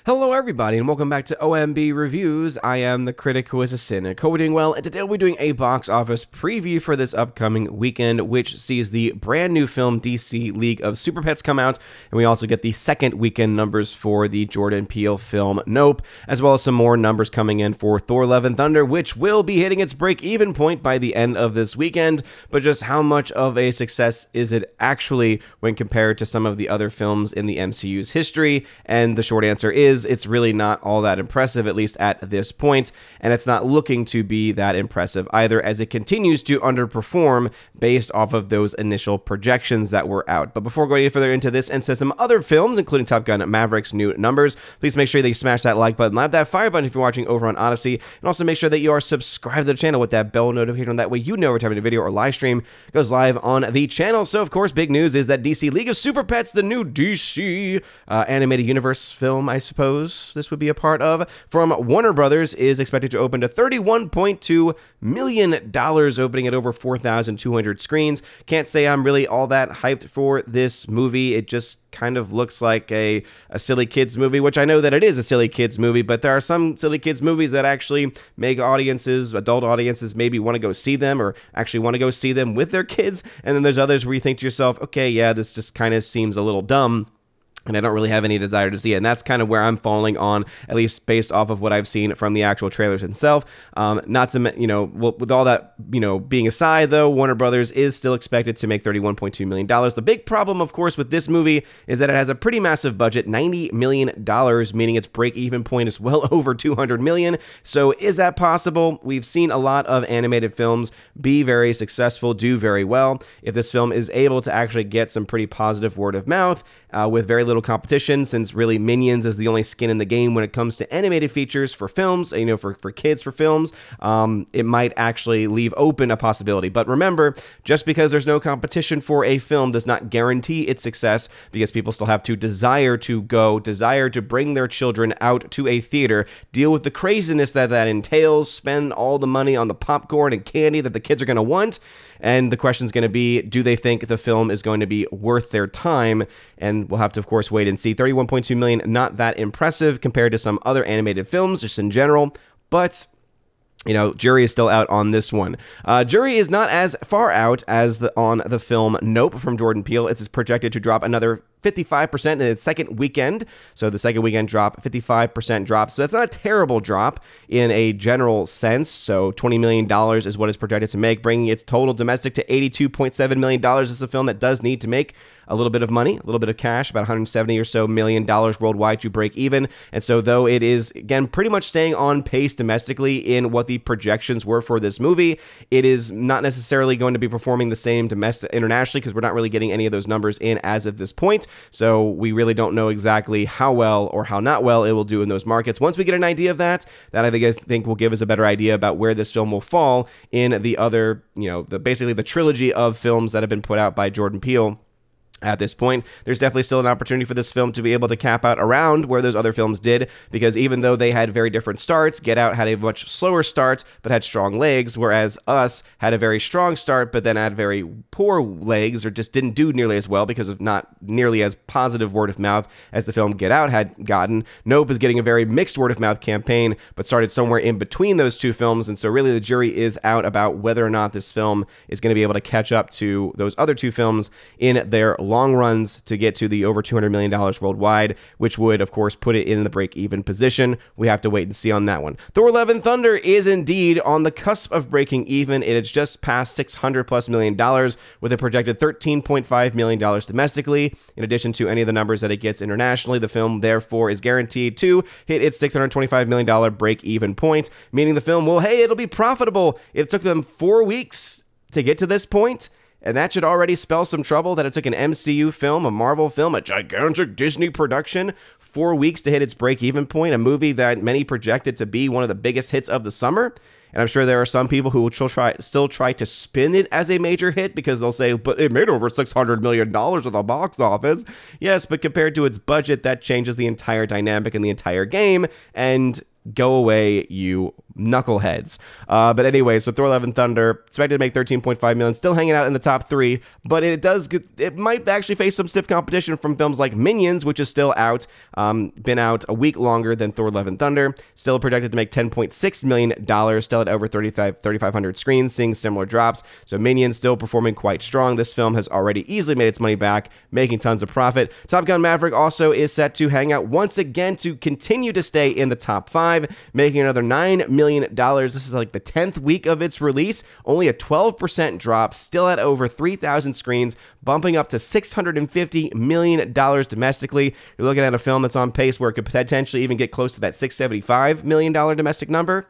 Hello everybody and welcome back to OMB Reviews. I am the critic who is a sin at coding well, and today we'll be doing a box office preview for this upcoming weekend, which sees the brand new film DC League of Super Pets come out, and we also get the second weekend numbers for the Jordan Peele film Nope, as well as some more numbers coming in for Thor Love and Thunder, which will be hitting its break-even point by the end of this weekend. But just how much of a success is it actually when compared to some of the other films in the MCU's history? And the short answer is it's really not all that impressive, at least at this point, and it's not looking to be that impressive either, as it continues to underperform based off of those initial projections that were out. But before going any further into this and some other films, including Top Gun Maverick's new numbers, please make sure that you smash that like button, slap that fire button if you're watching over on Odyssey, and also make sure that you are subscribed to the channel with that bell notification. That way you know every time a video or live stream goes live on the channel. So, of course, big news is that DC League of Super Pets, the new DC animated universe film, I suppose this would be a part of, from Warner Brothers, is expected to open to $31.2 million, opening at over 4,200 screens. Can't say I'm really all that hyped for this movie. It just kind of looks like a silly kids movie, which I know that it is a silly kids movie, but there are some silly kids movies that actually make audiences, adult audiences, maybe want to go see them or actually want to go see them with their kids. And then there's others where you think to yourself, okay, yeah, this just kind of seems a little dumb, and I don't really have any desire to see it. And that's kind of where I'm falling on, at least based off of what I've seen from the actual trailers itself. Not to, with all that, being aside, though, Warner Brothers is still expected to make $31.2 million. The big problem, of course, with this movie is that it has a pretty massive budget, $90 million, meaning its break-even point is well over $200 million. So is that possible? We've seen a lot of animated films be very successful, do very well. If this film is able to actually get some pretty positive word of mouth with very little competition, since really Minions is the only skin in the game when it comes to animated features for films, for kids for films, it might actually leave open a possibility. But remember, just because there's no competition for a film does not guarantee its success, because people still have to desire to bring their children out to a theater, deal with the craziness that entails, spend all the money on the popcorn and candy that the kids are going to want. And the question is going to be, do they think the film is going to be worth their time? And we'll have to, of course, wait and see. $31.2 million, not that impressive compared to some other animated films, just in general. But jury is still out on this one. Jury is not as far out as on the film Nope from Jordan Peele. It's projected to drop another 55% in its second weekend. So the second weekend drop, 55% drop. So that's not a terrible drop in a general sense. So $20 million is what it's projected to make, bringing its total domestic to $82.7 million. This is a film that does need to make a little bit of money, a little bit of cash, about $170 or so million worldwide to break even. And so though it is, again, pretty much staying on pace domestically in what the projections were for this movie, it is not necessarily going to be performing the same internationally, because we're not really getting any of those numbers in as of this point. So we really don't know exactly how well or how not well it will do in those markets. Once we get an idea of that I think will give us a better idea about where this film will fall in the other, basically the trilogy of films that have been put out by Jordan Peele. At this point, there's definitely still an opportunity for this film to be able to cap out around where those other films did, because even though they had very different starts, Get Out had a much slower start but had strong legs, whereas Us had a very strong start but then had very poor legs, or just didn't do nearly as well because of not nearly as positive word of mouth as the film Get Out had gotten. Nope is getting a very mixed word of mouth campaign, but started somewhere in between those two films, and so really the jury is out about whether or not this film is going to be able to catch up to those other two films in their long runs to get to the over $200 million worldwide, which would, of course, put it in the break-even position. We have to wait and see on that one. Thor Love and Thunder is indeed on the cusp of breaking even. It has just passed $600+ million, with a projected $13.5 million domestically. In addition to any of the numbers that it gets internationally, the film, therefore, is guaranteed to hit its $625 million break-even point, meaning the film it'll be profitable. It took them 4 weeks to get to this point, and that should already spell some trouble, that it took an MCU film, a Marvel film, a gigantic Disney production, 4 weeks to hit its break-even point, a movie that many projected to be one of the biggest hits of the summer. And I'm sure there are some people who will still try to spin it as a major hit, because they'll say, but it made over $600 million at the box office. Yes, but compared to its budget, that changes the entire dynamic and the entire game. And Go away, you knuckleheads. But anyway, so Thor: Love and Thunder expected to make 13.5 million, still hanging out in the top 3, but it might actually face some stiff competition from films like Minions, which is still out, been out a week longer than Thor: Love and Thunder, still projected to make $10.6 million, still at over 3,500 screens, seeing similar drops. So Minions still performing quite strong. This film has already easily made its money back, making tons of profit. Top Gun: Maverick also is set to hang out once again to continue to stay in the top 5, making another $9 million. This is like the 10th week of its release, only a 12% drop, still at over 3,000 screens, bumping up to $650 million domestically. You're looking at a film that's on pace where it could potentially even get close to that $675 million domestic number.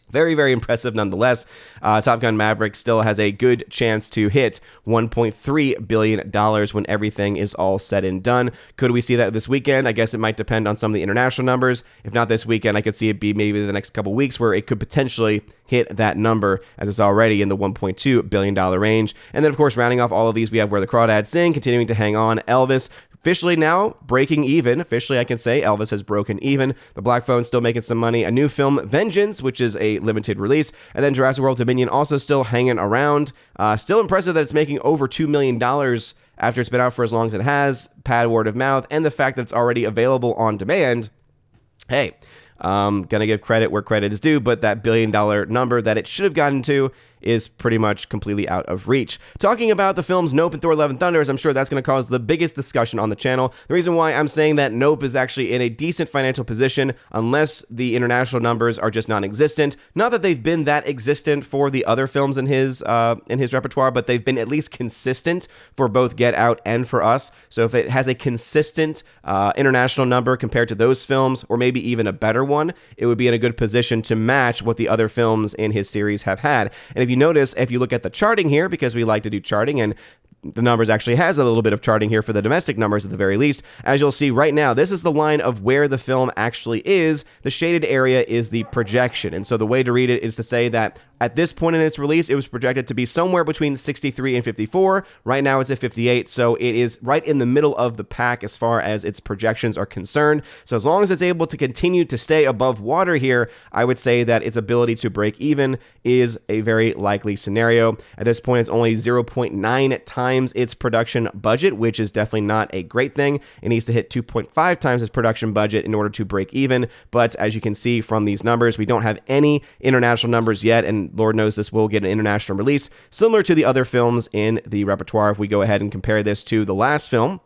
Very, very impressive nonetheless. Top Gun: Maverick still has a good chance to hit $1.3 billion when everything is all said and done. Could we see that this weekend? I guess it might depend on some of the international numbers. If not this weekend, I could see it be maybe the next couple weeks where it could potentially hit that number, as it's already in the $1.2 billion range. And then, of course, rounding off all of these, we have Where the Crawdads Sing, continuing to hang on. Elvis, officially now breaking even. Officially, I can say Elvis has broken even. The Black Phone still making some money. A new film, Vengeance, which is a limited release. And then Jurassic World Dominion also still hanging around. Still impressive that it's making over $2 million after it's been out for as long as it has. Pad word of mouth. And the fact that it's already available on demand. Hey, gonna give credit where credit is due, but that $1 billion number that it should have gotten to is pretty much completely out of reach. Talking about the films Nope and Thor: Love and Thunder, I'm sure that's going to cause the biggest discussion on the channel. The reason why I'm saying that Nope is actually in a decent financial position, unless the international numbers are just non-existent. Not that they've been that existent for the other films in his repertoire, but they've been at least consistent for both Get Out and for Us. So if it has a consistent international number compared to those films, or maybe even a better one, it would be in a good position to match what the other films in his series have had. And if you notice, if you look at the charting here, because we like to do charting, and the numbers actually has a little bit of charting here for the domestic numbers at the very least. As you'll see right now, this is the line of where the film actually is. The shaded area is the projection. And so the way to read it is to say that at this point in its release, it was projected to be somewhere between 63 and 54. Right now, it's at 58, so it is right in the middle of the pack as far as its projections are concerned. So as long as it's able to continue to stay above water here, I would say that its ability to break even is a very likely scenario. At this point, it's only 0.9 times its production budget, which is definitely not a great thing. It needs to hit 2.5 times its production budget in order to break even. But as you can see from these numbers, we don't have any international numbers yet, and Lord knows this will get an international release, similar to the other films in the repertoire. If we go ahead and compare this to the last film,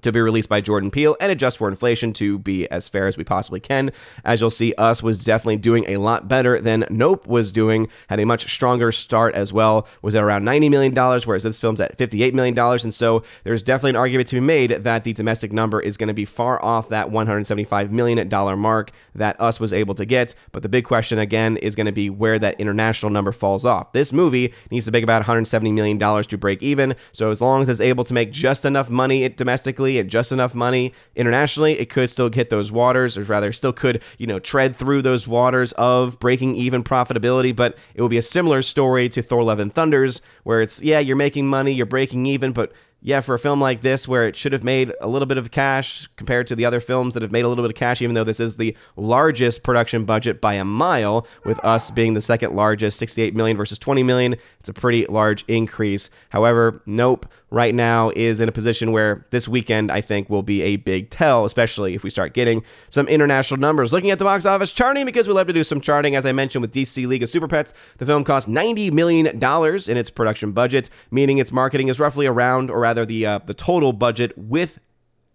to be released by Jordan Peele and adjust for inflation to be as fair as we possibly can. As you'll see, Us was definitely doing a lot better than Nope was doing, had a much stronger start as well, was at around $90 million, whereas this film's at $58 million, and so there's definitely an argument to be made that the domestic number is going to be far off that $175 million mark that Us was able to get, but the big question, again, is going to be where that international number falls off. This movie needs to make about $170 million to break even, so as long as it's able to make just enough money domestically and just enough money internationally, it could still hit those waters, or rather still could, tread through those waters of breaking even profitability. But it will be a similar story to Thor: Love and Thunder's, where it's, yeah, you're making money, you're breaking even, but yeah, for a film like this where it should have made a little bit of cash compared to the other films that have made a little bit of cash, even though this is the largest production budget by a mile, with Us being the second largest, $68 million versus $20 million, it's a pretty large increase. However, Nope right now is in a position where this weekend, I think, will be a big tell, especially if we start getting some international numbers. Looking at the box office charting, because we love to do some charting, as I mentioned with DC League of Super Pets, the film cost $90 million in its production budget, meaning its marketing is roughly around, or rather the total budget with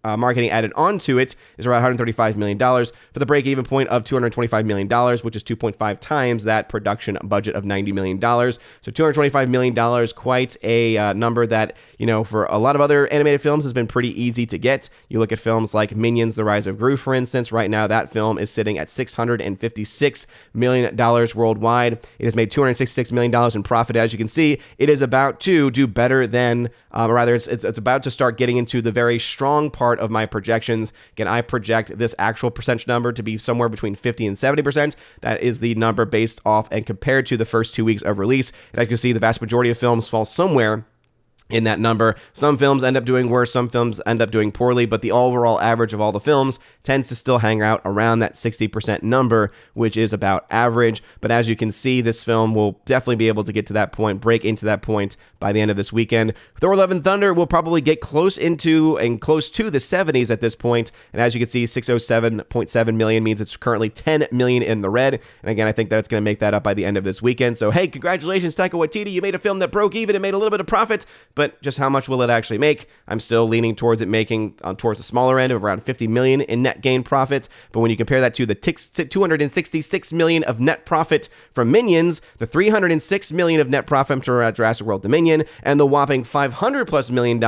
marketing added onto it is around $135 million for the break-even point of $225 million, which is 2.5 times that production budget of $90 million. So $225 million, quite a number that, for a lot of other animated films has been pretty easy to get. You look at films like Minions: The Rise of Gru, for instance. Right now, that film is sitting at $656 million worldwide. It has made $266 million in profit. As you can see, it is about to do better than, or rather, it's about to start getting into the very strong part of my projections. Again, I project this actual percentage number to be somewhere between 50 and 70%. That is the number based off and compared to the first 2 weeks of release. And as you can see, the vast majority of films fall somewhere in that number. Some films end up doing worse, some films end up doing poorly, but the overall average of all the films tends to still hang out around that 60% number, which is about average. But as you can see, this film will definitely be able to get to that point, break into that point by the end of this weekend. Thor: Love and Thunder will probably get close to the 70s at this point, and as you can see, 607.7 million means it's currently 10 million in the red, and again, I think that's going to make that up by the end of this weekend. So hey, congratulations, Taika Waititi, you made a film that broke even and made a little bit of profit, but just how much will it actually make? I'm still leaning towards it making towards the smaller end of around 50 million in net gain profits. But when you compare that to the 266 million of net profit from Minions, the 306 million of net profit from Jurassic World Dominion, and the whopping $500+ million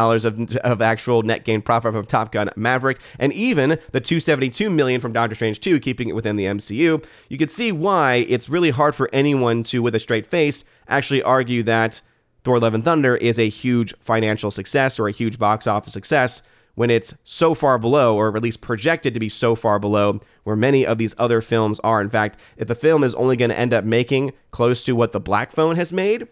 of actual net gain profit from Top Gun Maverick, and even the 272 million from Doctor Strange 2, keeping it within the MCU, you can see why it's really hard for anyone to, with a straight face, actually argue that Thor: Love and Thunder is a huge financial success or a huge box office success when it's so far below, or at least projected to be so far below, where many of these other films are. In fact, if the film is only going to end up making close to what the Black Phone has made,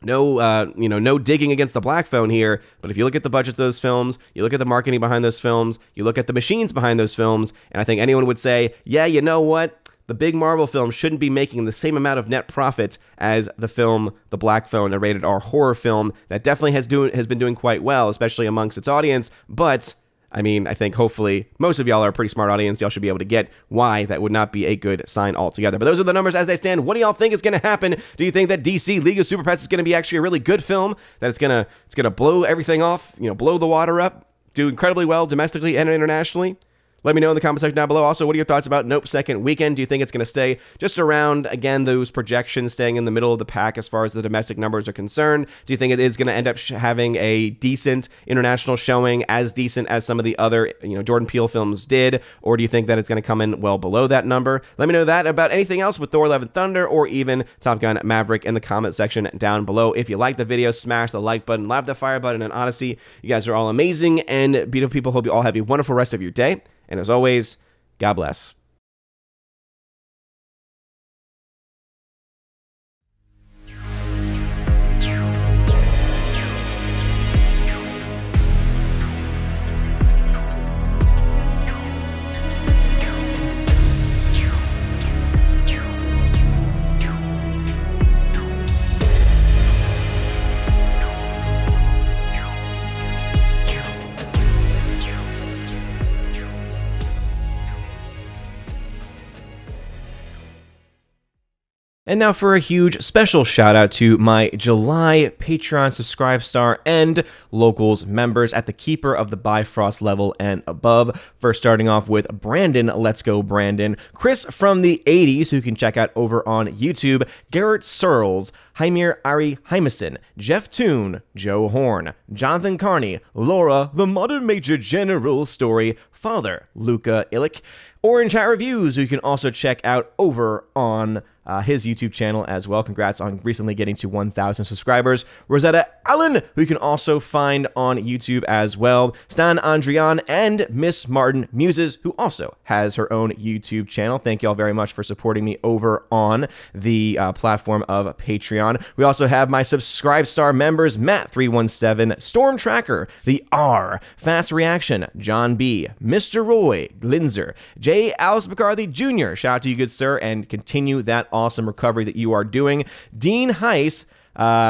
no digging against the Black Phone here, but if you look at the budget of those films, you look at the marketing behind those films, you look at the machines behind those films, and I think anyone would say, yeah, you know what? The big Marvel film shouldn't be making the same amount of net profit as the film The Black Phone, a rated R horror film that definitely has been doing quite well, especially amongst its audience. But I mean, I think hopefully most of y'all are a pretty smart audience. Y'all should be able to get why that would not be a good sign altogether. But those are the numbers as they stand. What do y'all think is going to happen? Do you think that DC League of Super Pets is going to be actually a really good film? That it's gonna blow everything off, blow the water up, do incredibly well domestically and internationally? Let me know in the comment section down below. Also, what are your thoughts about Nope second weekend? Do you think it's going to stay just around, again, those projections staying in the middle of the pack as far as the domestic numbers are concerned? Do you think it is going to end up having a decent international showing, as decent as some of the other, Jordan Peele films did? Or do you think that it's going to come in well below that number? Let me know that about anything else with Thor: Love and Thunder or even Top Gun Maverick in the comment section down below. If you like the video, smash the like button, love the fire button, and Odyssey. You guys are all amazing and beautiful people. Hope you all have a wonderful rest of your day. And as always, God bless. And now for a huge special shout out to my July Patreon Subscribe Star and Locals members at the Keeper of the Bifrost level and above. First starting off with Brandon, let's go Brandon, Chris from the 80s, who you can check out over on YouTube, Garrett Searles, Heimir Ari Hymason, Jeff Toon, Joe Horn, Jonathan Carney, Laura, the Modern Major General Story, Father, Luca Illick, Orange Hat Reviews, who you can also check out over on his YouTube channel as well. Congrats on recently getting to 1,000 subscribers. Rosetta Allen, who you can also find on YouTube as well. Stan Andrian and Miss Martin Muses, who also has her own YouTube channel. Thank you all very much for supporting me over on the platform of Patreon. We also have my Subscribe Star members, Matt317, Storm Tracker, The R, Fast Reaction, John B, Mr. Roy, Glinzer, J. Alice McCarthy Jr., shout out to you, good sir, and continue that awesome recovery that you are doing. Dean Heiss,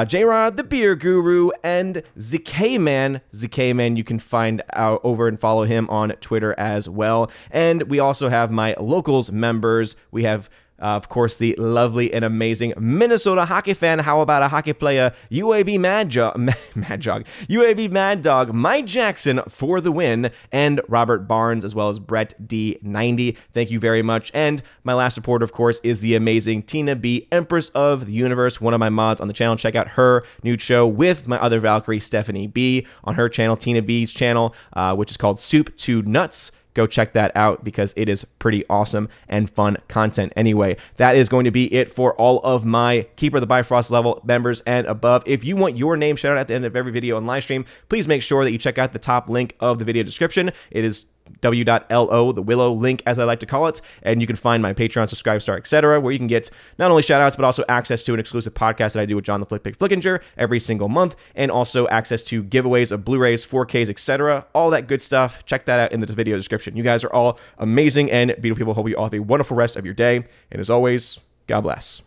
J-Rod, the Beer Guru, and ZK-Man. ZK-Man, you can find out over and follow him on Twitter as well. And we also have my Locals members. We have of course, the lovely and amazing Minnesota hockey fan. How about a hockey player? UAB Mad Dog, Mike Jackson for the win, and Robert Barnes, as well as Brett D90. Thank you very much. And my last supporter, of course, is the amazing Tina B, Empress of the Universe, one of my mods on the channel. Check out her new show with my other Valkyrie, Stephanie B, on her channel, Tina B's channel, which is called Soup to Nuts. Go check that out because it is pretty awesome and fun content. Anyway, that is going to be it for all of my Keeper of the Bifrost level members and above. If you want your name shout out at the end of every video and live stream, please make sure that you check out the top link of the video description. It is w.lo, the Willow link, as I like to call it, and you can find my Patreon, subscribe star, etc., where you can get not only shout outs, but also access to an exclusive podcast that I do with John the Flickpick Flickinger every single month, and also access to giveaways of Blu-rays, 4Ks, etc., all that good stuff. Check that out in the video description. You guys are all amazing and beautiful people. Hope you all have a wonderful rest of your day, and as always, God bless.